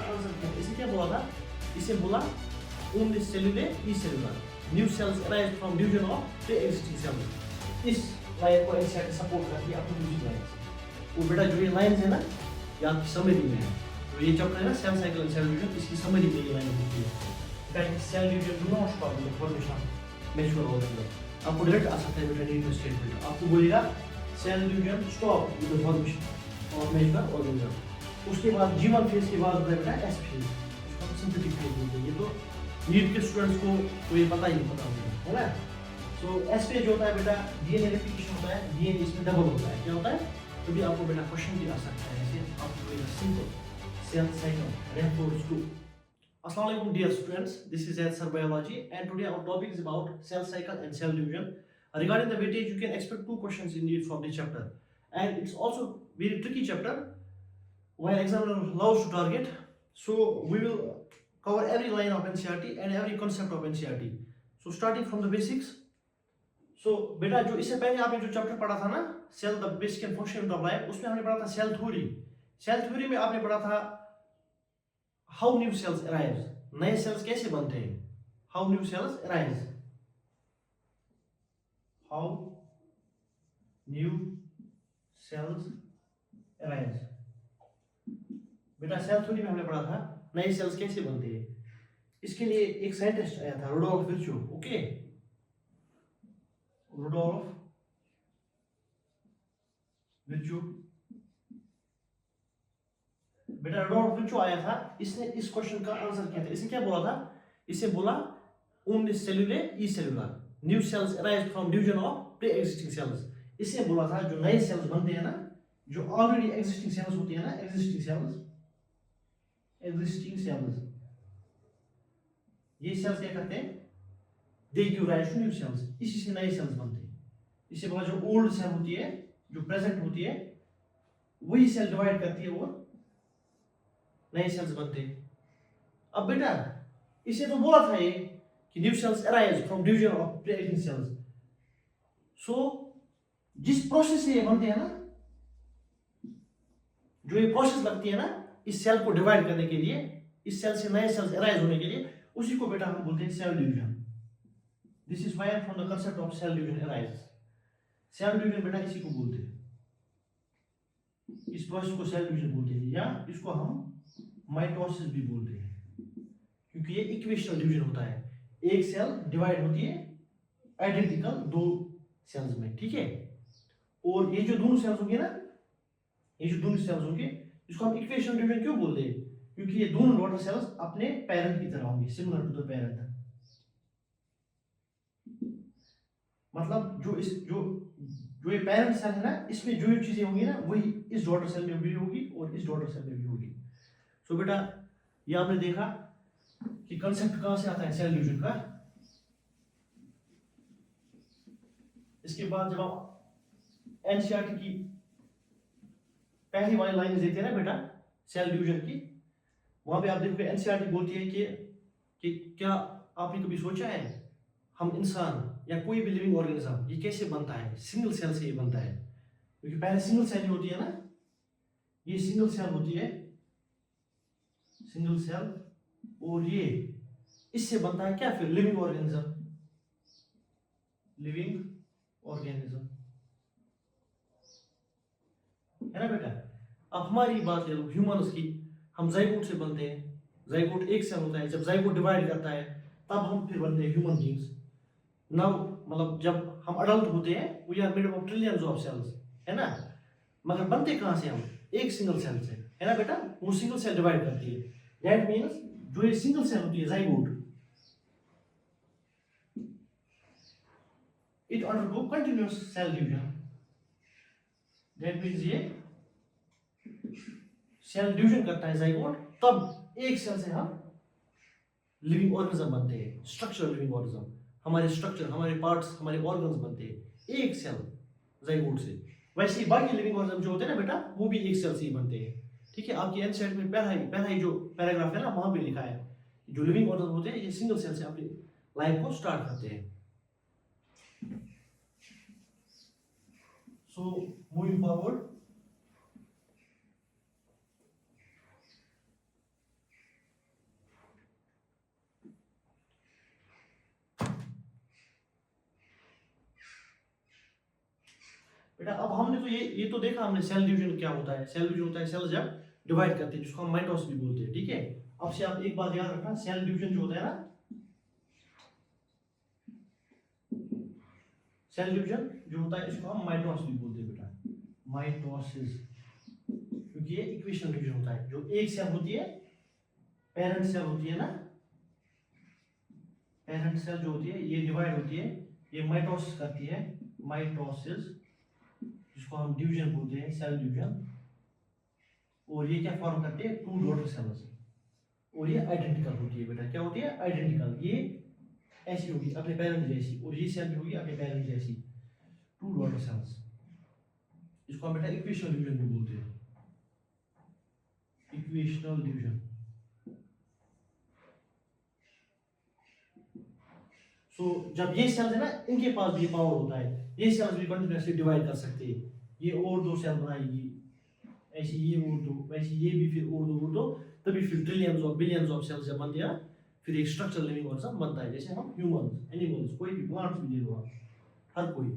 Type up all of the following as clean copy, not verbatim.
Answer क्या है? इसे क्या बोला था? इसे बोला only cellular e cellular new cells arise from division of pre-existing cells। इस लाइन को एनसीईआरटी सपोर्ट करती है अपनी दूसरी लाइन से। वो बेटा जो ये लाइन है ना, ये आपकी समरी में है। तो ये चैप्टर है ना cell cycle and cell division, इसकी समरी में ये लाइन होती है। बेटा cell division do not stop the formation of mature organelle. आपको डायरेक्ट आ सकता है बेटा नीट में स्टेटमेंट, आपको बोलेगा cell division stop with the formation of mature organelle. उसके बाद G1 फेज के बाद होता है बेटा S फेज, उसको सिंथेटिक फेज बोलते हैं। ये तो नीट के स्टूडेंट्स को तो ये पता ही पता होगा, है ना। सो S फेज होता है बेटा डीएनए रेप्लिकेशन होता है, डीएनए इसमें डबल होता है। क्या होता है? तो भी आपको बेटा क्वेश्चन भी आ सकता है ऐसे, आपको बोलेगा simple cell cycle refers to. अस्सलाम वालेकुम dear students, this is sir biology and today our topic is about cell cycle and cell division. Regarding the weightage, you can expect two questions in it from this chapter, and it's also very tricky chapter while examiner loves to target. So we will cover every line of NCERT and every concept of NCERT. So starting from the basics. So बेटा जो इससे पहले आपने जो chapter पढ़ा था ना, cell the basic and function of life, उसमें हमने पढ़ा था सेल थ्योरी। सेल थ्योरी में आपने पढ़ा था हाउ न्यू सेल्स अराइज, नए सेल्स कैसे बनते हैं, how new cells arise, how new cells arise. बेटा सेल थ्योरी में हमने पढ़ा था नए सेल्स कैसे बनते हैं। इसके लिए एक साइंटिस्ट आया था Rudolf Virchow. Okay, Rudolf Virchow. बेटा रुडोल्फ विर्चो आया था, इसने इस क्वेश्चन का आंसर किया था। इसने क्या बोला था? इसे बोला only cellular E cellular new cells arise from division of pre existing sales. इसे बोला था जो नए सेल्स बनते हैं ना, जो ऑलरेडी एग्जिस्टिंग सेल्स होती है ना, एग्जिस्टिंग सेल्स, ये सेल्स क्या करते हैं? They give rise to new cells, इसी से नए सेल्स बनते हैं। इसे बोला जो ओल्ड सेल होती है, जो प्रेजेंट होती है, वही सेल डिवाइड करती है और नए सेल्स बनते हैं। अब बेटा इसे तो बोला था ये कि new cells arise from division of pre existing cells. So जिस प्रोसेस से ये बनते हैं ना, जो ये प्रोसेस लगती है ना इस सेल को डिवाइड करने के लिए, इस सेल से नए सेल्स अराइज होने के लिए, उसी को बेटा हम बोलते हैं cell division. This is where from the concept of cell division arise. Cell division बेटा इसी को बोलते हैं, इस प्रोसेस को सेल डिवीजन बोलते हैं, या इसको हम माइटोसिस भी बोलते हैं, क्योंकि ये इक्वेशनल डिवीजन होता है। एक सेल डिवाइड होती है आइडेंटिकल दो सेल्स में, ठीक है। और ये जो दोनों सेल्स होंगे ना, ये जो दोनों सेल्स होंगे, इसको हम इक्वेशनल डिवीजन क्यों बोलते हैं? क्योंकि ये दोनों डॉटर सेल्स अपने पेरेंट की तरह होंगी, सिमिलर टू द पेरेंट। मतलब जो ये पेरेंट सेल है ना, इसमें जो चीजें होंगी ना, वही इस डॉटर सेल में भी होगी और इस डॉटर सेल में भी होगी। सो बेटा ये आपने देखा कि कांसेप्ट कहां से आता है सेल डिवीजन का। इसके बाद जब आप एनसीईआरटी की पहली वाली लाइन देते हैं ना बेटा सेल डिवीजन की, वहां पे आप देखोगे एनसीईआरटी बोलती है कि क्या आपने कभी सोचा है हम इंसान या कोई भी लिविंग ऑर्गेनिज्म ये कैसे बनता है? सिंगल सेल से ये बनता है। क्योंकि पहले सिंगल सेल होती है ना, ये सिंगल सेल होती है, सिंगल सेल, और ये इससे बनता है क्या फिर? लिविंग ऑर्गेनिज्म, लिविंग ऑर्गेनिज्म, है ना बेटा। अब हमारी बात ले लो ह्यूमंस की, हम जाइगोट से बनते हैं, जाइगोट एक सेल होता है, जब जाइगोट डिवाइड करता है तब हम फिर बनते हैं ह्यूमन बीइंग्स। नाउ मतलब जब हम अडल्ट होते हैं, we are made of trillions of cells, है ना। मगर बनते कहां से हम? एक सिंगल सेल से, है ना बेटा। वो सिंगल सेल डिवाइड करती है, दैट मींस जो ये सिंगल सेल होती है zygote, it undergo continuous cell division. That means ये सेल डिवीजन करता है जाइगोट, तब एक सेल से हम लिविंग ऑर्गेनिज्म बनते हैं, स्ट्रक्चरल लिविंग ऑर्गेनिज्म। हमारे स्ट्रक्चर, हमारे पार्ट्स, हमारे ऑर्गन्स बनते हैं एक सेल जाइगोट से। वैसे ही बाकी लिविंग ऑर्गेनिज्म जो होते हैं ना बेटा, वो भी एक सेल से ही बनते हैं, ठीक है। आपकी एनसीईआरटी में पहला ही जो पैराग्राफ है ना, वहां पे लिखा है जो लिविंग ऑर्गेनिज्म होते हैं ये सिंगल सेल से अपनी लाइफ को स्टार्ट करते हैं। सो मूविंग फॉरवर्ड, बेटा अब हमने तो ये तो देखा हमने सेल डिवीजन क्या होता है। सेल डिवीजन होता है सेल जब डिवाइड करते हैं, जिसको हम माइटोसिस भी बोलते हैं, ठीक है। अब से आप एक बात याद रखना, सेल डिवीजन जो होता है ना, सेल डिवीजन जो होता है इसको हम माइटोसिस भी बोलते हैं बेटा, माइटोसिस, क्योंकि ये इक्वेशनल डिवीजन होता है। जो एक सेल होती है, पेरेंट सेल होती है ना, पेरेंट सेल जो होती है ये डिवाइड होती है, ये माइटोसिस करती है, माइटोसिस, जिसको हम डिवीजन बोलते हैं, सेल डिवीजन। और ये क्या फॉर्म करती है, टू डॉटर सेल्स, और ये आइडेंटिकल होती है बेटा। क्या होती है, आइडेंटिकल। ये ऐसी होगी अपने पेरेंट जैसी, और ये सेल भी होगी अपने पेरेंट जैसी, टू डॉटर सेल्स। इसको हम बेटा इक्वेशनल डिवीजन भी बोलते हैं, इक्वेशनल डिवीजन। सो जब ये सेल्स है ना, इनके पास भी पावर होता है, ये सेल्स भी कंटिन्यूअसली डिवाइड कर सकते हैं। ये और दो सेल बनाएगी, ऐसे ये और दो, वैसे ये भी फिर और दो, तभी फिर ट्रिलियंस और बिलियंस ऑफ सेल्स जब बनते हैं ना, फिर एक स्ट्रक्चरल लिविंग ऑर्गेनिज्म बनता है। जैसे हम ह्यूमंस, एनिमल्स, कोई भी प्लांट्स भी ले लो आप, हर कोई।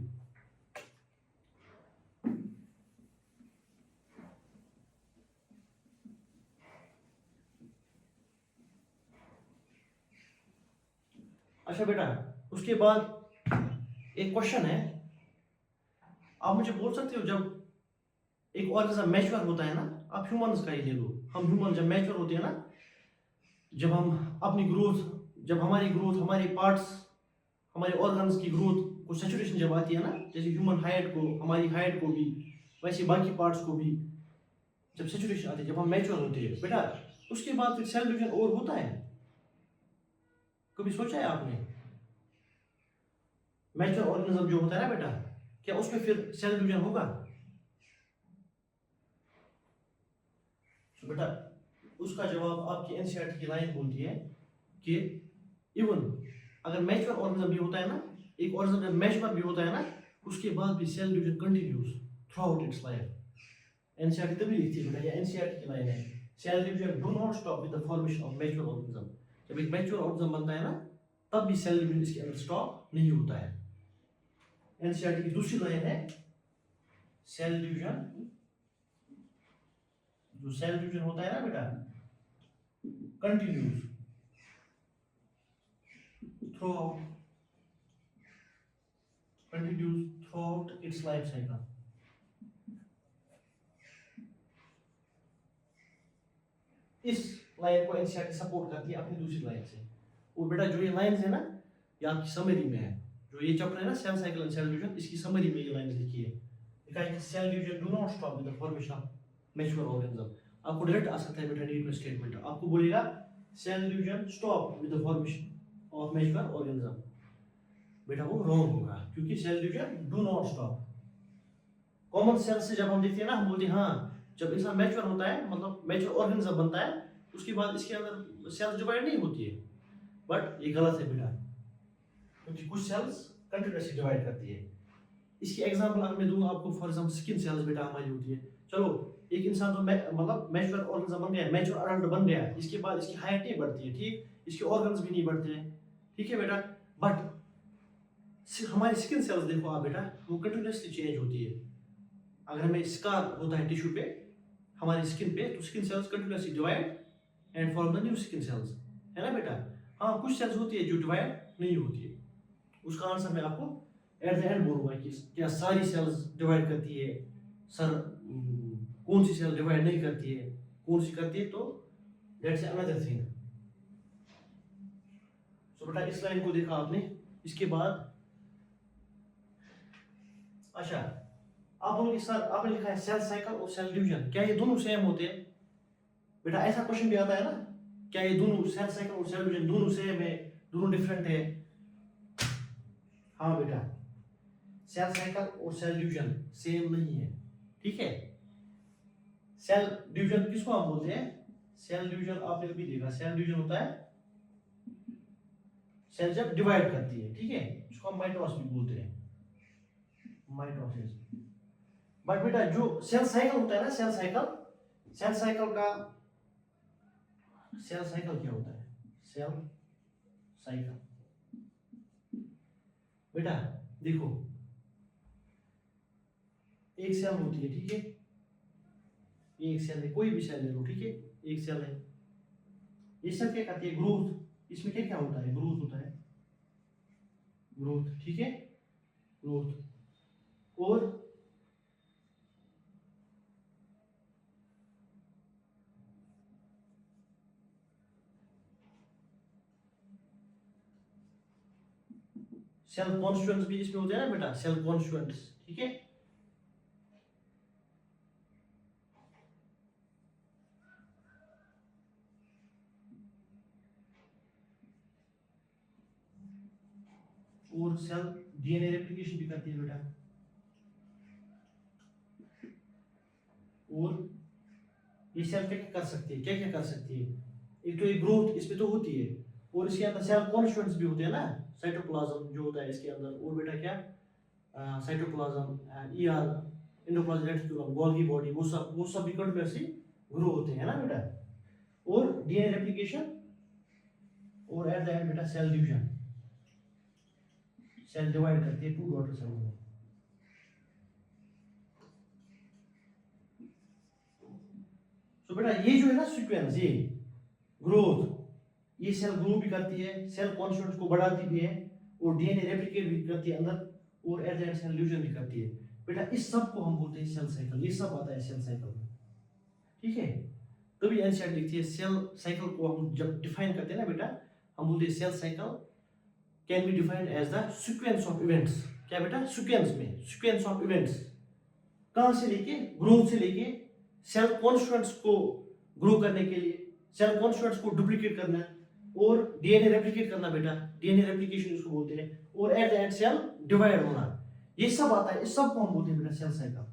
अच्छा बेटा, उसके बाद एक क्वेश्चन है, आप मुझे बोल सकते हो, जब एक ऑर्गेनिज्म मैच्योर होता है ना, आप ह्यूमंस का ही ले लो, हम ह्यूमन जब मैच्योर होते हैं ना, जब हम अपनी ग्रोथ, जब हमारी ग्रोथ, हमारे पार्ट्स, हमारे ऑर्गन्स की ग्रोथ को सैचुरेशन जब आती है ना, जैसे ह्यूमन हाइट को, हमारी हाइट को भी, वैसे बाकी पार्ट्स को भी जब सैचुरेशन आती है, जब हम मैच्योर होते हैं बेटा, उसके बाद फिर सेल डिवीजन और होता है? कभी सोचा है आपने? मैच्योर ऑर्गेनिज्म जो होता है ना बेटा, क्या उसमें फिर सेल डिवीजन होगा? तो बेटा उसका जवाब आपकी एनसीईआरटी की लाइन बोलती है कि इवन अगर मैच्योर ऑर्गेनिज्म भी होता है ना, एक ऑर्गेनिज्म जब मैच्योर भी होता है ना, उसके बाद भी cell division continues throughout its life. NCERT तभी लिखती है बेटा, ये एनसीईआरटी की लाइन है, cell division do not stop with the formation of mature organism. जब एक मैच्योर ऑर्गेनिज्म बनता है ना, तब भी सेल डिवीजन इसके अंदर स्टॉप नहीं होता है। एनसीईआरटी की दूसरी लाइन है, सेल डिवीजन, जो सेल डिवीजन होता है ना बेटा, continues throughout its life cycle. इस लाइन को एनसीईआरटी सपोर्ट करती है अपनी दूसरी लाइन से। और बेटा जो ये लाइंस है ना, ये आपकी समरी में है, जो ये चैप्टर है ना, cell cycle and cell division, इसकी समरी में ये लाइंस लिखी है। लिखा है कि cell division do not stop with the formation of mature organism. आपको डायरेक्ट आ सकता है बेटा नीट में स्टेटमेंट, आपको बोलेगा cell division stop with the formation of mature organism, बेटा वो रॉन्ग होगा, क्योंकि cell division do not stop. Common sense से जब हम देखते हैं ना, हम बोलते हैं हाँ, जब इंसान मैच्योर होता है, मतलब मैच्योर ऑर्गेनिज्म बनता है, उसके बाद इसके अंदर सेल्स डिवाइड नहीं होती है, बट ये गलत है बेटा, क्योंकि कुछ सेल्स कंटिन्यूअसली डिवाइड करती है। इसकी एग्जांपल अगर मैं दूंगा आपको, फॉर एग्जांपल स्किन सेल्स बेटा हमारी होती है। चलो एक इंसान तो मतलब मैच्योर ऑर्गेनिज्म बन गया, मैच्योर अडल्ट बन गया, इसके बाद इसकी हाइट नहीं बढ़ती है, ठीक, इसके ऑर्गन्स भी नहीं बढ़ते हैं, ठीक है बेटा, बट हमारी स्किन सेल्स देखो आप बेटा, वो कंटिन्यूअसली चेंज होती है। अगर हमें स्कार होता है टिश्यू पे, हमारी स्किन पे, तो skin cells continuously divide and form the new skin cells, है ना बेटा। हाँ कुछ सेल्स होती है जो डिवाइड नहीं होती है, उसका आंसर मैं आपको एट द एंड बोलूंगा कि क्या सारी सेल्स डिवाइड करती है, सर कौन सी सेल डिवाइड नहीं करती है, कौन सी करती है, तो दैट्स अनदर थिंग। सो बेटा इस लाइन को देखा आपने, इसके बाद अच्छा आप बोलोगे सर आपने लिखा है सेल साइकिल और सेल डिवीजन, क्या ये दोनों सेम होते हैं? बेटा ऐसा क्वेश्चन भी आता है ना, क्या ये दोनों सेल साइकिल और सेल डिवीजन दोनों सेम है, दोनों डिफरेंट है? हाँ बेटा, सेल साइकिल और सेल डिवीजन सेम नहीं है, ठीक है। सेल डिवीजन किसको हम बोलते हैं? सेल डिवीजन आपने कभी देखा, सेल डिवीजन होता है सेल जब डिवाइड करती है, ठीक है, इसको हम माइटोसिस भी बोलते हैं, माइटोसिस। बट बेटा जो सेल साइकिल होता है ना, सेल साइकिल, सेल साइकिल का, सेल साइकिल क्या होता है? सेल साइकिल बेटा देखो, एक सेल होती है, ठीक है, ये एक सेल है, कोई भी सेल ले लो, ठीक है, एक सेल है, ये सब क्या कहते हैं, ग्रोथ, इसमें क्या क्या होता है, ग्रोथ होता है, ग्रोथ, ठीक है, ग्रोथ, और सेल कॉन्स्टिट्यूएंट्स भी इसमें होते हैं ना बेटा, सेल कॉन्स्टिट्यूएंट्स, ठीक है, और सेल डीएनए रेप्लिकेशन भी करती है बेटा, और ये सेल क्या क्या कर सकती है, क्या क्या कर सकती है, एक तो ये ग्रोथ इसमें तो होती है, और इसके अंदर सेल कॉन्स्टिट्यूएंट्स भी होते हैं ना, साइटोप्लाज्म जो होता है इसके अंदर, और बेटा क्या, cytoplasm, ER, endoplasmic reticulum, Golgi body, वो सब भी कंटिन्यूअसली ग्रो होते हैं ना बेटा, और डीएनए रेप्लिकेशन, और एट द एंड बेटा सेल डिवीजन, सेल डिवाइड करती है टू डॉटर सेल में। तो बेटा ये जो है ना सीक्वेंस, ये ग्रोथ, ये सेल ग्रो भी करती है, सेल कॉन्स्टिट्यूएंट्स को बढ़ाती भी है, और डीएनए रेप्लिकेट भी करती है अंदर, और at the end cell division भी करती है बेटा, इस सब को हम बोलते हैं सेल साइकिल, ये सब आता है सेल साइकिल में, ठीक है। तभी एनसीईआरटी लिखती है सेल साइकिल को हम जब डिफाइन करते हैं ना बेटा, हम बोलते हैं cell cycle can be defined as the sequence of events, क्या बेटा, सीक्वेंस में, सीक्वेंस ऑफ इवेंट्स, कहां से लेके, ग्रोथ से लेके सेल कॉन्स्टिट्यूएंट्स को ग्रो करने के लिए, सेल कॉन्स्टिट्यूएंट्स को डुप्लीकेट करना, और डीएनए रेप्लिकेट करना बेटा, डीएनए रेप्लिकेशन इसको बोलते हैं, और at the end cell divide होना, ये सब आता है, इस सब को हम बोलते हैं बेटा सेल साइकिल,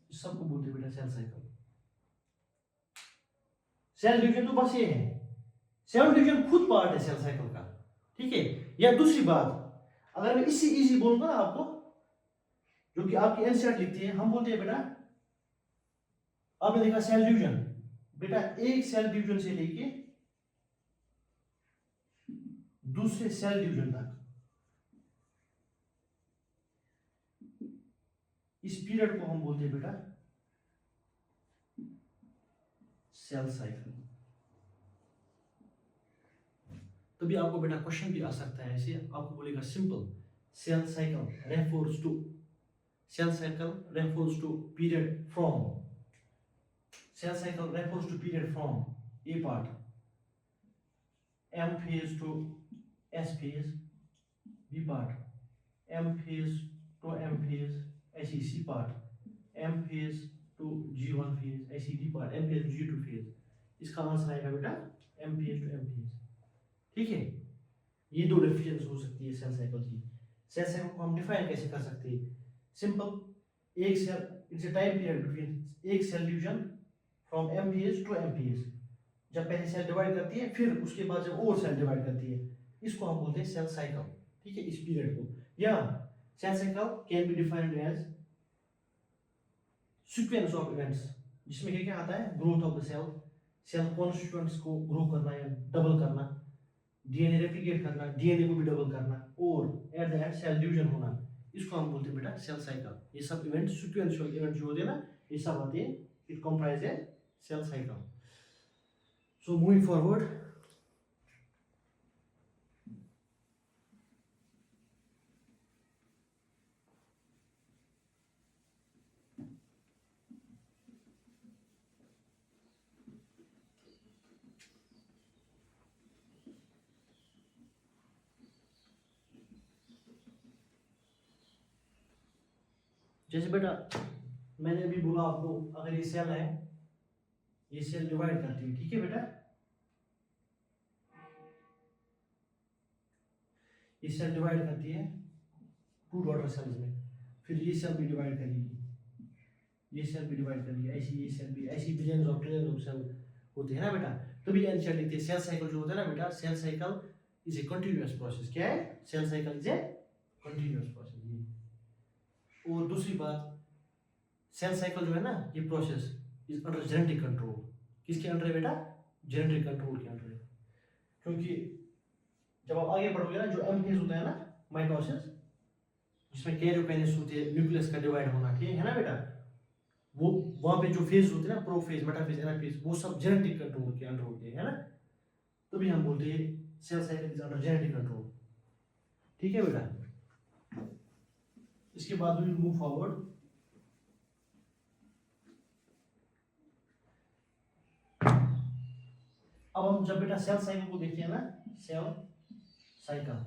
इस सब को बोलते हैं बेटा सेल साइकिल। सेल डिवीजन तो बस ये है, सेल डिवीजन खुद पार्ट है सेल साइकिल का, ठीक है। या दूसरी बात, अगर मैं इससे इजी बोलूंगा ना आपको, जो कि आपकी एनसीईआरटी लिखती है, हम बोलते हैं बेटा, आपने देखा सेल डिवीजन, बेटा एक सेल डिवीजन से लेके दूसरे सेल डिवीजन तक, इस पीरियड को हम बोलते हैं बेटा सेल साइकिल। तभी आपको बेटा क्वेश्चन भी आ सकता है ऐसे, आपको बोलेगा simple, cell cycle refers to, cell cycle refers to period from, cell cycle refers to period from a part M phase to S phase, B part M phase to M phase, ऐसी C part M phase to G1 phase, ऐसी D part M phase to G2 phase, इसका answer आएगा बेटा M phase to M phase, ठीक है। ये दो definitions हो सकती है सेल साइकिल की। सेल साइकिल को हम डिफाइन कैसे कर सकते हैं, सिंपल, एक cell, it's a time period between एक cell division from M phase to M phase, जब पहले सेल डिवाइड करती है, फिर उसके बाद जब और सेल डिवाइड करती है, इसको हम बोलते हैं सेल साइकिल, ठीक है, इस पीरियड को। या cell cycle can be defined as sequence of events, जिसमें क्या क्या आता है, growth of the cell, cell constituents को ग्रो करना या डबल करना, डीएनए रेप्लिकेट करना, डीएनए को भी डबल करना, और at the end cell division होना, इसको हम बोलते हैं बेटा सेल साइकिल। ये सब इवेंट, सीक्वेंशियल इवेंट जो होते हैं ना, ये सब आते हैं, it comprise a cell cycle. So moving forward, जैसे बेटा मैंने अभी बोला आपको, अगर ये सेल है, ये सेल डिवाइड करती है, ठीक है बेटा, ये सेल डिवाइड करती है टू डॉटर सेल्स में, फिर ये सेल भी डिवाइड करेगी, ये सेल भी डिवाइड करेगी, ऐसी ये सेल भी, ऐसी billions of trillions of cell होते हैं ना बेटा। तो भी एनसीईआरटी लिखते हैं सेल साइकिल जो होता है ना बेटा, cell cycle is a continuous process. क्या है, cell cycle is a continuous process. ये और दूसरी बात, सेल साइकिल जो है ना, ये process is under genetic control. किसके अंडर है बेटा, जेनेटिक कंट्रोल के अंडर है। क्योंकि जब आप आगे बढ़ोगे ना, जो एम फेज होता है ना, माइटोसिस, जिसमें कैरियोकाइनेसिस होती है, न्यूक्लियस का डिवाइड होना, ठीक है ना बेटा। वो वहाँ पे जो फेज होते हैं ना, प्रोफेज, मेटाफेज, एनाफेज, वो सब जेनेटिक कंट्रोल के अंडर होते हैं, है ना। तभी हम बोलते हैं cell cycle is under genetic control, ठीक है बेटा। इसके बाद वी विल मूव फॉरवर्ड। अब हम जब बेटा सेल साइकिल को देखते हैं ना, सेल साइकिल,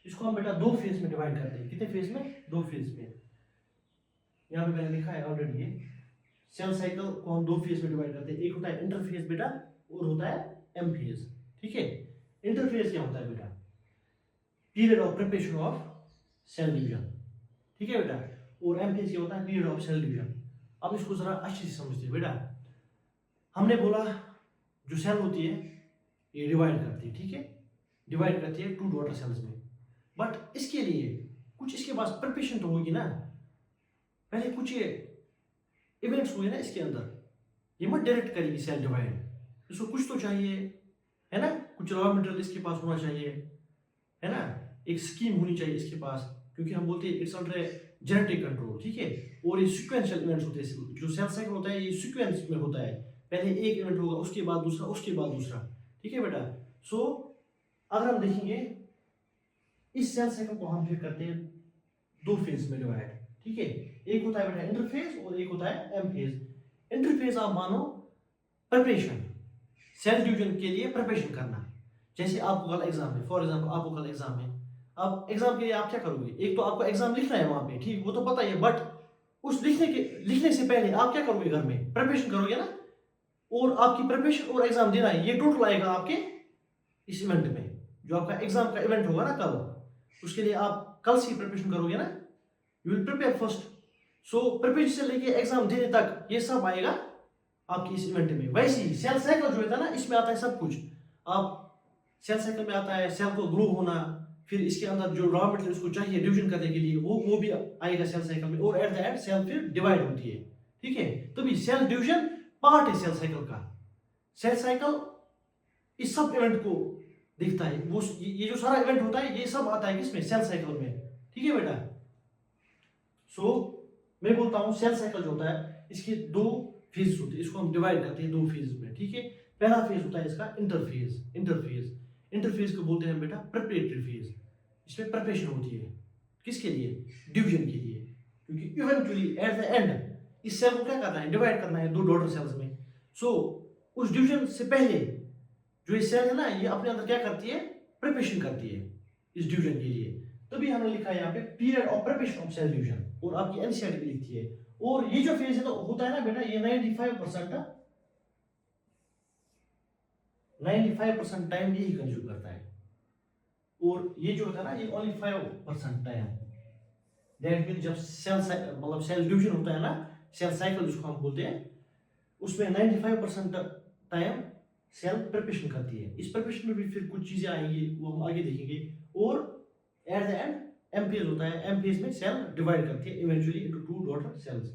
इसको हम बेटा दो फेज में डिवाइड करते हैं। कितने फेज में? दो फेज में। यहाँ पे मैंने लिखा है ऑलरेडी, ये सेल साइकिल को हम दो फेज में डिवाइड करते हैं। एक होता है इंटरफेज बेटा, और होता है एम फेज, ठीक है। इंटरफेज क्या होता है बेटा? Period of preparation of cell division, ठीक है बेटा। और एम फेज क्या होता है? Period of cell division. अब इसको जरा अच्छे से समझते बेटा। हमने बोला जो सेल होती है ये डिवाइड करती है, ठीक है, डिवाइड करती है टू डॉटर सेल्स में। बट इसके लिए कुछ इसके पास प्रिपरेशन तो होगी ना, पहले कुछ ये इवेंट्स हुए ना इसके अंदर, ये मत डायरेक्ट करेगी सेल डिवाइड, इसको कुछ तो चाहिए, है ना। कुछ रॉ मटेरियल इसके पास होना चाहिए, है ना, एक स्कीम होनी चाहिए इसके पास, क्योंकि हम बोलते हैं इट्स अंडर जेनेटिक कंट्रोल, ठीक है। और ये सीक्वेंशियल इवेंट्स होते हैं, जो सेल साइकिल होता है ये सीक्वेंस में होता है, पहले एक इवेंट होगा, उसके बाद दूसरा, उसके बाद दूसरा, ठीक है बेटा। सो अगर हम देखेंगे इस सेल साइकिल को हम फिर करते हैं दो फेज में डिवाइड, ठीक है। एक होता है बेटा इंटरफेज और एक होता है एम फेज। इंटरफेज आप मानो प्रिपरेशन, सेल डिवीजन के लिए प्रिपरेशन करना। जैसे आपको कल एग्जाम है, फॉर एग्जांपल आपको कल एग्जाम है, अब एग्जाम के लिए आप क्या करोगे? एक तो आपको एग्जाम लिखना है वहां पे, ठीक, वो तो पता ही है, बट उस लिखने से पहले आप क्या करोगे? घर में प्रिपरेशन करोगे ना। और आपकी प्रिपरेशन और एग्जाम देना है, ये टोटल आएगा आपके इस इवेंट में। जो आपका एग्जाम का इवेंट होगा ना कल, उसके लिए आप कल से प्रिपरेशन करोगे ना, you will prepare first. So preparation से लेके एग्जाम देने तक ये सब आएगा आपके इस इवेंट में। वैसे ही सेल साइकिल जो है ना, इसमें आता है सब कुछ। आप सेल साइकिल में आता है सेल को ग्रो होना, फिर इसके अंदर जो रॉ मटेरियल उसको चाहिए डिवीजन करने के लिए, वो भी आएगा सेल साइकिल में। और एट द एंड सेल फिर डिवाइड होती है, ठीक है। तभी सेल डिवीजन पार्ट है सेल साइकिल का। सेल साइकिल इस सब इवेंट को देखता है, वो ये जो सारा इवेंट होता है ये सब आता है किसमें? सेल साइकिल में, ठीक है बेटा। सो मैं बोलता हूँ सेल साइकिल जो होता है इसके दो फेज होते हैं, इसको हम डिवाइड करते हैं दो फेज में, ठीक है। पहला फेज होता है इसका इंटरफेज। इंटरफेज को बोलते हैं बेटा प्रिपरेटरी फेज। इसमें प्रिपरेशन होती है किसके लिए? डिवीजन के लिए, क्योंकि इवेंचुअली एट द एंड इस सेल को क्या करना है? डिवाइड करना है दो डॉटर सेल्स में। सो उस डिवीजन से पहले जो ये सेल है ना, ये अपने अंदर क्या करती है? प्रिपरेशन करती है इस डिवीजन के लिए। तभी हमने लिखा है यहाँ पे period of preparation of cell division, और आपकी एनसीईआरटी भी लिखती है। और ये जो फेज है तो होता है ना बेटा, ये 95% टाइम यही कंज्यूम करता है। और ये जो होता है ना, ये ओनली 5% टाइम। दैट मीन जब सेल मतलब सेल डिवीजन होता है ना, सेल साइकिल जिसको हम बोलते हैं, उसमें 95% टाइम सेल प्रिपरेशन करती है। इस प्रिपरेशन में भी फिर कुछ चीजें आएंगी, वो हम आगे देखेंगे। और at the end M phase होता है, एम फेज में सेल डिवाइड करती है eventually into two daughter cells.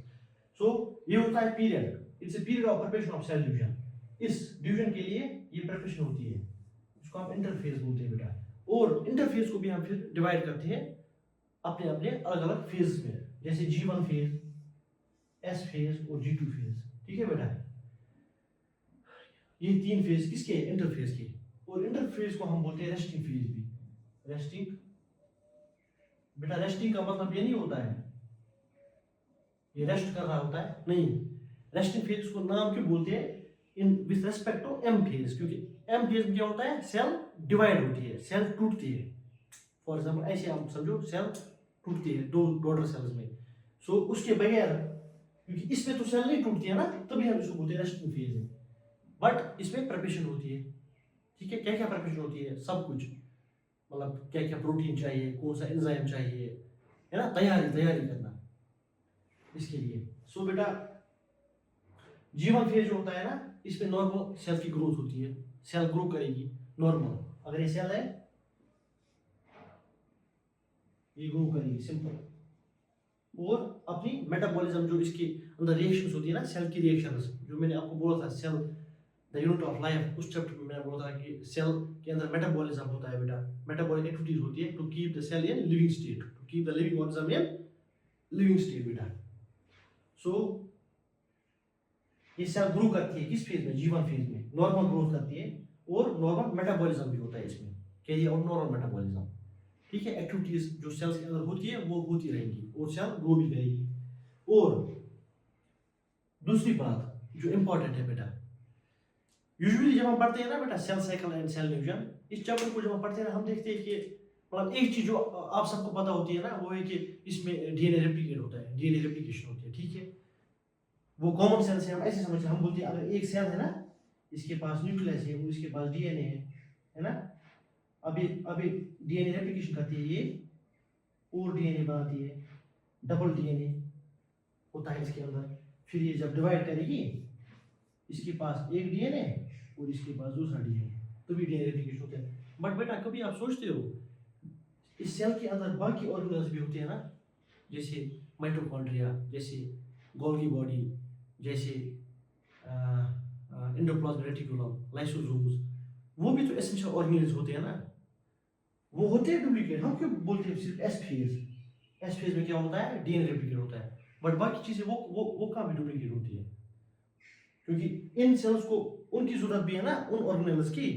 So ये होता है period, it's a period of preparation of cell division. इस डिवीजन के लिए ये प्रिपरेशन होती है, इसको हम इंटरफेज बोलते हैं बेटा। और इंटरफेज को भी हम फिर डिवाइड करते हैं अपने अपने अलग अलग फेज में, जैसे G1 फेज, S फेज और G2 फेज, ठीक है बेटा। ये तीन फेज किसके? इंटरफेज के। और इंटरफेज को हम बोलते हैं रेस्टिंग फेज भी। रेस्टिंग बेटा, रेस्टिंग का मतलब ये नहीं होता है ये रेस्ट कर रहा होता है, नहीं। रेस्टिंग फेज को नाम क्यों बोलते हैं? In with respect to M phase, क्योंकि एम फेज में क्या होता है? सेल डिवाइड होती है, सेल टूटती है। फॉर एग्जाम्पल ऐसे आप समझो, सेल टूटती है दो डॉटर सेल्स में। सो उसके बगैर, क्योंकि इसमें तो सेल नहीं टूटती है ना, तभी हम इसको बोलते हैं रेस्टिंग फेज है। बट इसमें प्रिपरेशन होती है, ठीक है। क्या क्या प्रिपरेशन होती है? सब कुछ, मतलब क्या क्या प्रोटीन चाहिए, कौन सा एंजाइम चाहिए, है ना, तैयारी करना इसके लिए। सो बेटा G1 फेज जो होता है ना, इसमें नॉर्मल सेल की ग्रोथ होती है, सेल ग्रो करेगी नॉर्मल। अगर ये सेल है ये ग्रो करेगी सिंपल, और अपनी मेटाबॉलिज्म जो इसके अंदर रिएक्शंस होती है ना, सेल की रिएक्शंस, जो मैंने आपको बोला था cell the unit of life, उस चैप्टर में मैंने बोला था कि सेल के अंदर मेटाबॉलिज्म होता है बेटा, मेटाबॉलिक एक्टिविटीज होती है to keep the cell in living state, to keep the living organism in living state बेटा। सो ये सेल ग्रो करती है किस फेज में, जीवन फेज में, नॉर्मल ग्रोथ करती है और नॉर्मल मेटाबॉलिज्म भी होता है इसमें, कैरियर और नॉर्मल मेटाबॉलिज्म, ठीक है। एक्टिविटीज जो सेल्स के अंदर होती है वो होती रहेंगी और सेल ग्रो भी करेगी। और दूसरी बात जो इम्पोर्टेंट है बेटा, यूजुअली जब हम पढ़ते हैं ना बेटा cell cycle and cell division, इस चैप्टर को जब हम पढ़ते हैं ना हम देखते हैं कि मतलब एक चीज जो आप सबको पता होती है ना वो है कि इसमें डीएनए रेप्लिकेट होता है, डीएनए रेप्लिकेशन होती है, ठीक है। वो कॉमन सेल से हम ऐसे समझते हैं, हम बोलते हैं अगर एक सेल है ना, इसके पास न्यूक्लियस है, वो इसके पास डीएनए है ना, अभी डीएनए रेप्लिकेशन करती है ये और डीएनए बनाती है, डबल डीएनए होता है इसके अंदर। फिर ये जब डिवाइड करेगी इसके पास एक डीएनए और इसके पास दूसरा डीएनए, तो भी डीएनए रेप्लिकेशन होता है। बट बेटा कभी आप सोचते हो इस सेल के अंदर बाकी ऑर्गेनल्स भी होते हैं ना, जैसे माइटोकॉन्ड्रिया, जैसे गोल्गी बॉडी, जैसे एंडोप्लाज्मिक रेटिकुलम, लाइसोसोम्स, वो भी तो एसेंशियल ऑर्गेनल्स होते हैं ना, वो होते हैं डुप्लीकेट। हम क्यों बोलते हैं सिर्फ एस फेज, एस फेज में क्या होता है डीएनए रेप्लिकेट होता है, बट बाकी चीजें वो कहाँ भी डुप्लीकेट होती है, क्योंकि इन सेल्स को उनकी जरूरत भी है ना, उन ऑर्गेनल्स की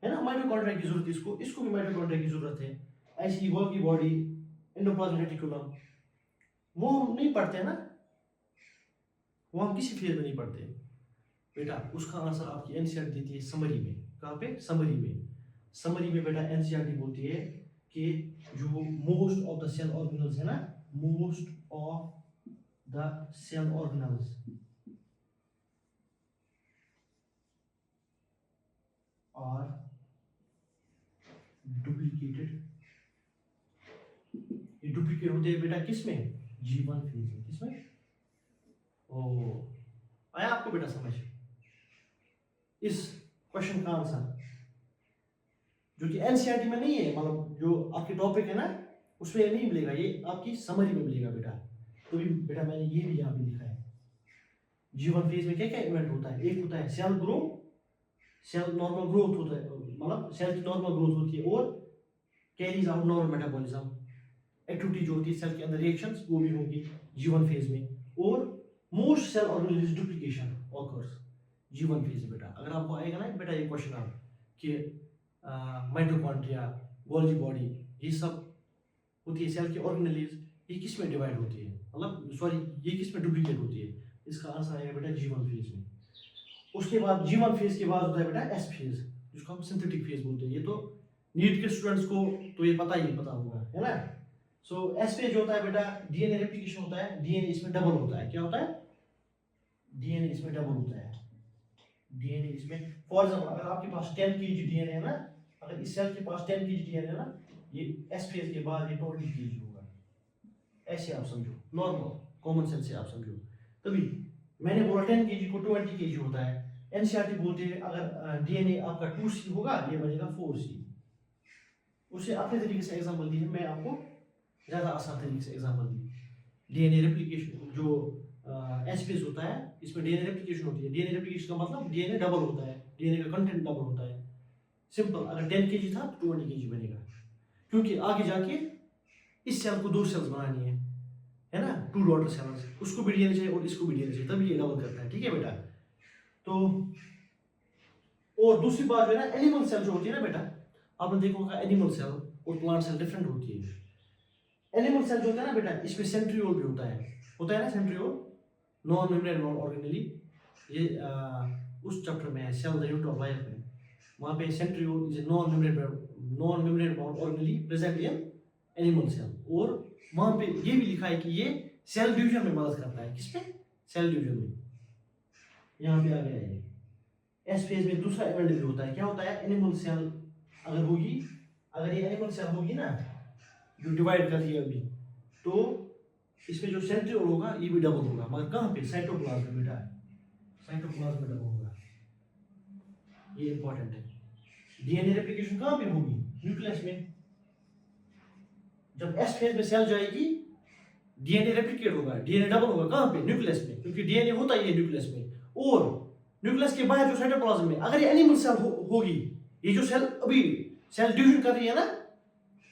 है ना, माइटोकॉन्ड्रिया की जरूरत है, इसको भी माइटोकॉन्ड्रिया की जरूरत है, ऐसी गोल्गी बॉडी, एंडोप्लाज्मिक रेटिकुलम, वो हम नहीं पढ़ते ना, वो हम किसी फेज में नहीं पढ़ते बेटा। उसका आंसर आपकी एनसीईआरटी देती है समरी में, कहाँ पे, समरी में। समरी में बेटा एनसीईआरटी बोलती है कि जो most of the cell organelles है ना, most of the cell organelles are duplicated. ये डुप्लीकेट होते हैं बेटा किसमें, जीवन फेज में। किसमें? ओ आया आपको बेटा समझ इस क्वेश्चन का आंसर, जो कि एनसीईआरटी में नहीं है, मतलब जो आपके टॉपिक है ना उसमें नहीं मिलेगा, ये आपकी समरी में मिलेगा बेटा। तो भी बेटा मैंने ये भी यहाँ पे लिखा है, जीवन फेज में क्या क्या इवेंट होता है। एक होता है cell grow, cell normal growth होता है, मतलब सेल की नॉर्मल ग्रोथ होती है और carries out normal metabolism. Activity जो होती है सेल के अंदर, रिएक्शंस, वो भी होंगी जीवन फेज में। और most cell organelles duplication occurs G one phase में बेटा। अगर आपको आएगा ना बेटा ये क्वेश्चन आप कि माइटोकॉन्ड्रिया, गोल्गी बॉडी, ये सब होती है सेल की ऑर्गेनल्स, ये किस में डिवाइड होती है, मतलब सॉरी ये किस में डुप्लीकेट होती है, इसका आंसर आएगा बेटा जीवन फेज में। उसके बाद जीवन फेज के बाद होता है बेटा एस फेज, जिसको हम सिंथेटिक फेज बोलते हैं। ये तो नीट के स्टूडेंट्स को तो ये पता होगा, है ना। सो एस फेज होता है बेटा, डीएनए रेप्लिकेशन होता है, डीएनए इसमें डबल होता है। क्या होता है? डीएनए इसमें डबल होता है। डीएनए इसमें, फॉर एग्जांपल अगर आपके पास 10 kg डीएनए है ना, अगर इस सेल के पास 10 kg डीएनए है ना, ये एस फेज के बाद ये 20 kg होगा। ऐसे आप समझो, नॉर्मल कॉमन सेंस से आप समझो। तभी मैंने बोला 10 kg को 20 kg होता है। एनसीईआरटी बोलते हैं अगर डीएनए आपका 2C होगा, ये बनेगा 4C। उसे अपने तरीके से एग्जांपल दी है, मैं आपको ज़्यादा आसान तरीके से एग्जांपल दी। डीएनए रेप्लिकेशन जो एस फेज होता है, इसमें डीएनए रेप्लिकेशन होती है। डीएनए रेप्लिकेशन का मतलब डीएनए डबल होता है, डीएनए का कंटेंट डबल होता है। सिंपल, अगर 10 kg था तो 20 kg बनेगा, क्योंकि आगे जाके इस सेल को 2 सेल्स बनानी है ना, 2 डॉटर सेल्स, उसको भी डीएनए चाहिए और इसको भी डीएनए चाहिए, तभी ये डबल करता है। ठीक है बेटा। तो और दूसरी बात जो है ना, एनिमल सेल जो होती है ना बेटा, आपने देखा होगा एनिमल सेल और प्लांट सेल डिफरेंट होती है। एनिमल सेल जो होता है ना बेटा, इसमें सेंट्रियोल भी होता है ना, centriole non membrane non organelle, ये उस चैप्टर में है cell the unit of life में, वहाँ पे centriole is non membrane non organelle present in animal cell. और वहाँ पे ये भी लिखा है कि ये सेल डिवीजन में मदद करता है। किसमें? सेल डिवीजन में। यहाँ पे आ गया है एस फेज में दूसरा इवेंट भी होता है। क्या होता है? एनिमल सेल अगर ये एनिमल सेल होगी ना जो डिवाइड कर रही है अभी, तो इसमें जो सेंट्रियोल होगा ये भी डबल होगा, मगर कहाँ पे? साइटोप्लाज्म में बेटा, साइटोप्लाज्म में डबल होगा। ये इंपॉर्टेंट है। डीएनए रेप्लिकेशन कहाँ पे होगी? न्यूक्लियस में। जब एस फेज में सेल जाएगी डीएनए रेप्लिकेट होगा, डीएनए डबल होगा। कहाँ पे? न्यूक्लियस में, क्योंकि डीएनए होता ही है न्यूक्लियस में। और न्यूक्लियस के बाहर जो साइटोप्लाज्म में अगर ये एनिमल सेल होगी, ये जो सेल अभी सेल डिवीजन कर रही है ना,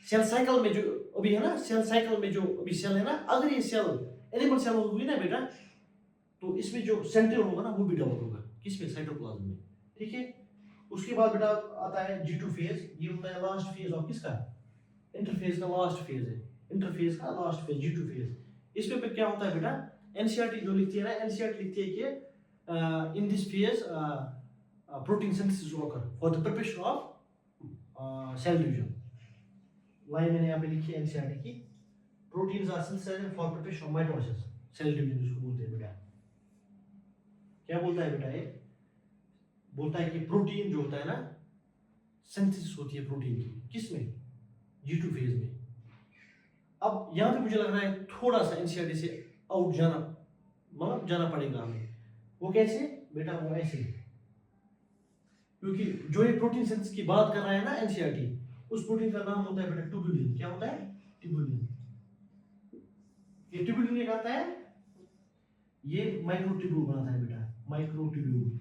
सेल साइकिल में जो अभी है ना, सेल साइकिल में जो अभी सेल है ना, अगर ये सेल एनिमल सेल होगी ना बेटा, तो इसमें जो सेंट्रियोल होगा ना वो भी डेवलप होगा, किसमें, साइटोप्लाज्म में, ठीक है। उसके बाद बेटा आता है G2 फेज, ये होता है लास्ट फेज ऑफ किसका, इंटरफेज का लास्ट फेज है, इंटरफेज का लास्ट फेज G2 फेज। इसमें फिर क्या होता है बेटा, एनसीईआरटी जो लिखती है ना, एनसीईआरटी लिखती है कि in this phase protein synthesis occur for the preparation of cell division. Line मैंने यहाँ पे लिखी है एनसीईआरटी की, proteins are synthesized for preparation of mitosis, cell division जिसको बोलते हैं बेटा। क्या बोलता है बेटा, ये बोलता है कि प्रोटीन जो होता है ना, सिंथेसिस होती है प्रोटीन की, किसमें, G2 फेज में। अब यहाँ पे मुझे लग रहा है थोड़ा सा एनसीईआरटी से आउट जाना, मतलब जाना पड़ेगा हमें। वो कैसे बेटा, वो ऐसे, क्योंकि जो ये प्रोटीन सिंथेसिस की बात कर रहा है ना एनसीईआरटी, उस प्रोटीन का नाम होता है बेटा ट्यूबुलिन। क्या होता है, ट्यूबुलिन। ये ट्यूबुलिन क्या करता है, ये माइक्रोट्यूब्यूल बनाता है बेटा, माइक्रोट्यूब्यूल,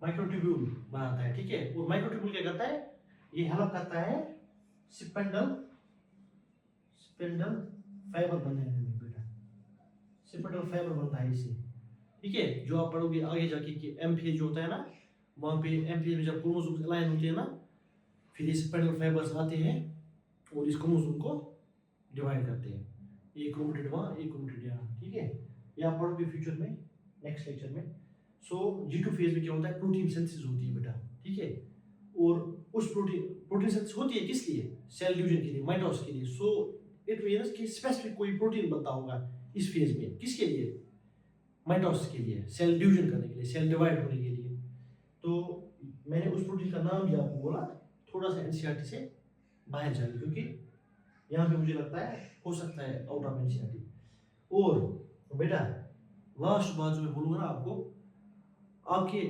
माइक्रोट्यूब्यूल बनाता है, ठीक है। और माइक्रोट्यूब्यूल क्या करता है, ये हेल्प करता है स्पिंडल फाइबर बनने में बेटा, स्पिंडल फाइबर बनता है इससे, ठीक है। जो आप पढ़ोगे आगे जाके कि एम फेज जो होता है ना, वहाँ पे एम फेज में जब क्रोमोसोम्स अलाइन होते हैं ना, फिर ये स्पिंडल फाइबर्स आते हैं और इस क्रोमोसोम को डिवाइड करते हैं, एक क्रोमेटिड वहाँ, एक क्रोमेटिड यहाँ, ठीक है। ये आप पढ़ोगे फ्यूचर में, नेक्स्ट लेक्चर में। सो G2 फेज में क्या होता है, प्रोटीन सिंथेसिस होती है बेटा, ठीक है। और उस प्रोटीन सिंथेसिस होती है किस लिए, सेल डिवीजन के लिए, माइटोसिस के लिए। सो इट मींस कि स्पेसिफिक कोई प्रोटीन बनता होगा इस फेज में, किसके लिए, माइटोसिस के लिए, सेल डिवीजन करने के लिए, सेल डिवाइड होने के लिए। तो मैंने उस प्रोटीन का नाम भी आपको बोला, थोड़ा सा एनसीईआरटी से बाहर जाए, क्योंकि यहाँ पे मुझे लगता है हो सकता है आउट ऑफ एनसीईआरटी। और बेटा लास्ट बात जो मैं बोलूँगा ना आपको, आपके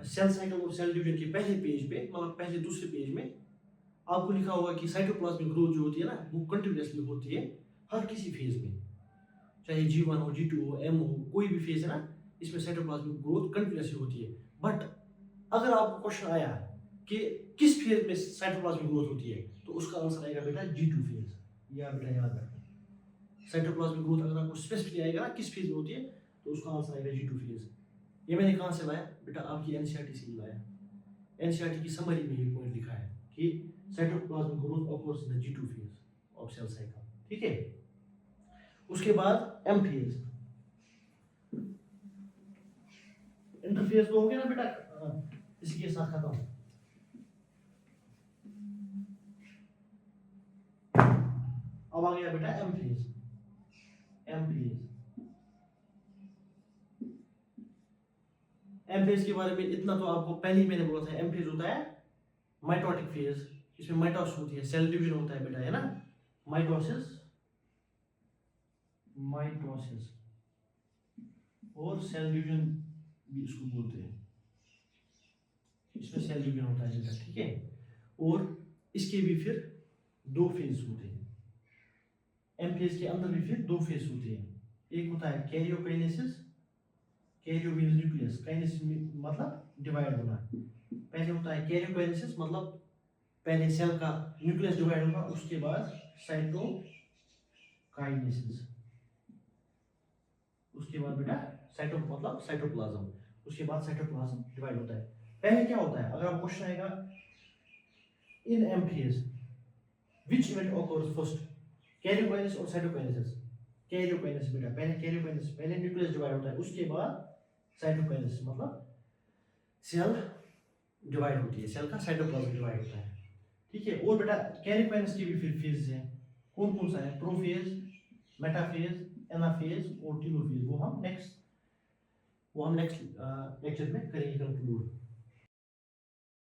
सेल साइकिल और सेल डिवीजन के पहले पेज पे, मतलब पहले दूसरे पेज में आपको लिखा होगा कि साइटोप्लाज्मिक ग्रोथ जो होती है ना, वो कंटिन्यूअसली होती है हर किसी फेज में, चाहे G1 हो, G2 हो, M हो, कोई भी फेज है ना, इसमें साइटोप्लाज्मिक ग्रोथ कंटिन्यूअसली होती है। बट अगर आपको क्वेश्चन आया कि किस फेज में साइटोप्लाज्मिक ग्रोथ होती है, तो उसका आंसर आएगा बेटा G2 फेज। ये आप बेटा याद रखना, साइटोप्लाज्मिक ग्रोथ अगर आपको स्पेसिफिकली आएगा ना किस फेज में होती है, तो उसका आंसर आएगा G2 फेज। ये मैंने कहाँ से लाया बेटा, आपकी एनसीईआरटी से ही लाया। एनसीईआरटी की समरी में ये पॉइंट लिखा है कि cytoplasmic growth occurs in the G2 phase of cell cycle, ठीक है। उसके बाद एम फेज, इंटरफेज तो हो गया ना बेटा, इसी के साथ खत्म। अब आ गया बेटा एम फेज। एम फेज के बारे में इतना तो आपको पहले ही मैंने बोला था। एम फेज होता है माइटोटिक फेज, इसमें माइटोसिस होती है, सेल डिवीजन होता है बेटा, है ना, माइटोसिस और सेल डिवीजन भी इसको बोलते हैं, इसमें सेल डिवीजन होता है बेटा, ठीक है। और इसके भी फिर दो फेज होते हैं, एम फेज के अंदर भी फिर दो फेज होते हैं। एक होता है karyokinesis, Cairo means nucleus, kinesis मतलब डिवाइड होना। पहले होता है कैरियोकाइनेसिस, मतलब पहले सेल का न्यूक्लियस डिवाइड होगा, उसके बाद साइटोकाइनेसिस, उसके बाद बेटा साइटो मतलब साइटोप्लाज्म, उसके बाद साइटोप्लाज्म डिवाइड होता है। पहले क्या होता है, अगर आप क्वेश्चन आएगा in M phase which event occurs first, karyokinesis और साइटोकाइनेसिस। कैरियोकाइनेसिस बेटा, पहले कैरियोकाइनेसिस, पहले न्यूक्लियस डिवाइड होता है, उसके बाद साइटोकाइनेसिस मतलब सेल डिवाइड होती है, सेल का साइटोप्लाज्म डिवाइड होता है, ठीक है। और बेटा कैरियोकाइनेसिस के भी फिर फेज हैं, कौन कौन सा है, प्रोफेज, मेटाफेज, एनाफेज और टेलोफेज। वो हम नेक्स्ट लेक्चर में करेंगे कंक्लूड।